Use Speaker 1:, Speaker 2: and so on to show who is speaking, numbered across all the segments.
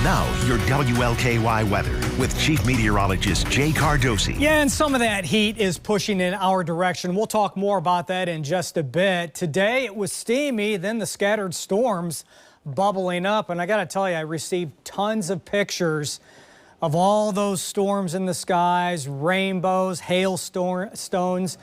Speaker 1: Now, your WLKY weather with Chief Meteorologist Jay Cardosi.
Speaker 2: Yeah, and some of that heat is pushing in our direction. We'll talk more about that in just a bit. Today it was steamy, then the scattered storms bubbling up. And I got to tell you, I received tons of pictures of all those storms in the skies, rainbows, hailstones,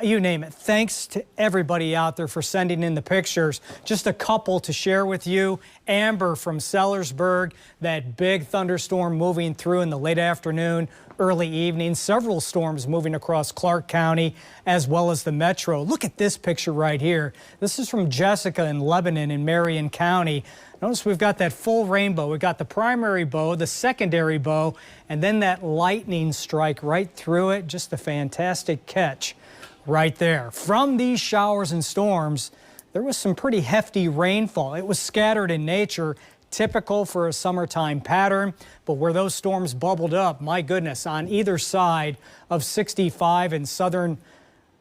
Speaker 2: you name it. Thanks to everybody out there for sending in the pictures. Just a couple to share with you. Amber from Sellersburg, that big thunderstorm moving through in the late afternoon, early evening. Several storms moving across Clark County as well as the metro. Look at this picture right here. This is from Jessica in Lebanon in Marion County. Notice we've got that full rainbow. We've got the primary bow, the secondary bow, and then that lightning strike right through it. Just a fantastic catch right there. From these showers and storms, there was some pretty hefty rainfall. It was scattered in nature, typical for a summertime pattern, but where those storms bubbled up, my goodness, on either side of 65 in southern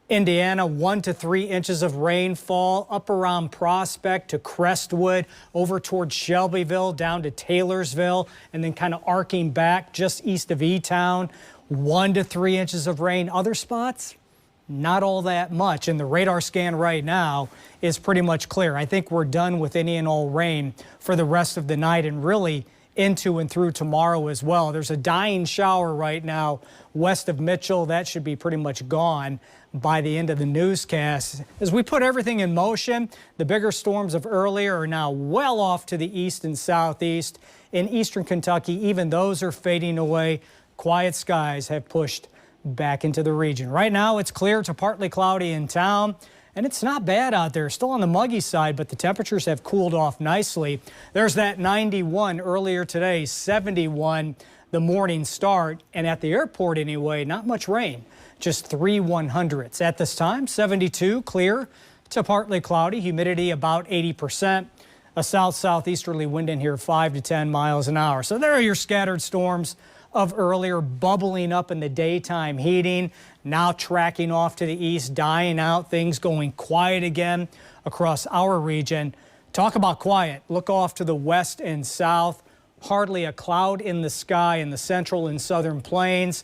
Speaker 2: Indiana, 1 to 3 inches of rainfall up around Prospect to Crestwood, over towards Shelbyville, down to Taylorsville, and then kind of arcing back just east of E-Town, 1 to 3 inches of rain. Other spots, not all that much. And the radar scan right now is pretty much clear. I think we're done with any and all rain for the rest of the night and really into and through tomorrow as well. There's a dying shower right now west of Mitchell. That should be pretty much gone by the end of the newscast. As we put everything in motion, the bigger storms of earlier are now well off to the east and southeast. In eastern Kentucky, even those are fading away. Quiet skies have pushed back into the region. Right now, it's clear to partly cloudy in town, and it's not bad out there. Still on the muggy side, but the temperatures have cooled off nicely. There's that 91 earlier today, 71 the morning start, and at the airport anyway, not much rain, just 3 100ths. At this time, 72, clear to partly cloudy, humidity about 80%. A south-southeasterly wind in here, 5 to 10 miles an hour. So there are your scattered storms of earlier, bubbling up in the daytime heating, now tracking off to the east, dying out, things going quiet again across our region. Talk about quiet. Look off to the west and south. Hardly a cloud in the sky in the central and southern plains.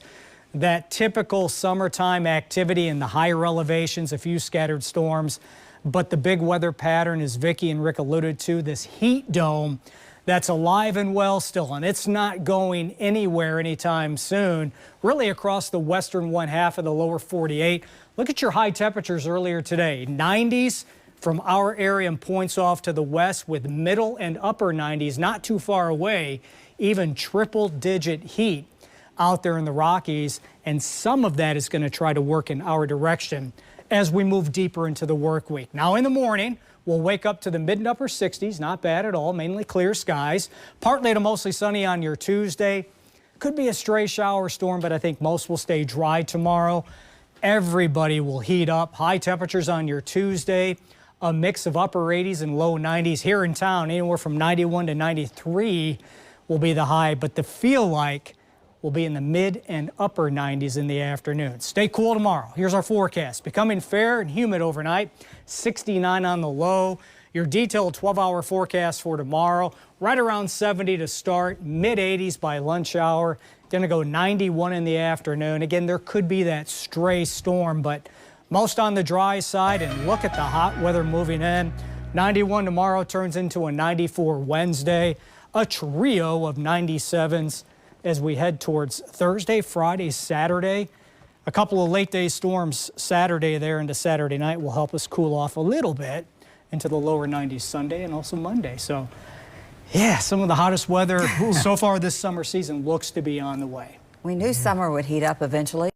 Speaker 2: That typical summertime activity in the higher elevations, a few scattered storms. But the big weather pattern, as Vicki and Rick alluded to, this heat dome that's alive and well still, and it's not going anywhere anytime soon, really across the western one half of the lower 48. Look at your high temperatures earlier today. 90s from our area and points off to the west, with middle and upper 90s not too far away, even triple-digit heat out there in the Rockies, and some of that is going to try to work in our direction as we move deeper into the work week. Now in the morning, we'll wake up to the mid and upper 60s, not bad at all, mainly clear skies. Partly to mostly sunny on your Tuesday. Could be a stray shower storm, but I think most will stay dry tomorrow. Everybody will heat up. High temperatures on your Tuesday, a mix of upper 80s and low 90s. Here in town, anywhere from 91 to 93 will be the high, but the feel like will be in the mid and upper 90s in the afternoon. Stay cool tomorrow. Here's our forecast. Becoming fair and humid overnight, 69 on the low. Your detailed 12-hour forecast for tomorrow, right around 70 to start, mid 80s by lunch hour. Going to go 91 in the afternoon. Again, there could be that stray storm, but most on the dry side. And look at the hot weather moving in. 91 tomorrow turns into a 94 Wednesday, a trio of 97s as we head towards Thursday, Friday, Saturday. A couple of late day storms Saturday there into Saturday night will help us cool off a little bit into the lower 90s Sunday and also Monday. So yeah, some of the hottest weather so far this summer season looks to be on the way.
Speaker 3: We knew summer would heat up eventually.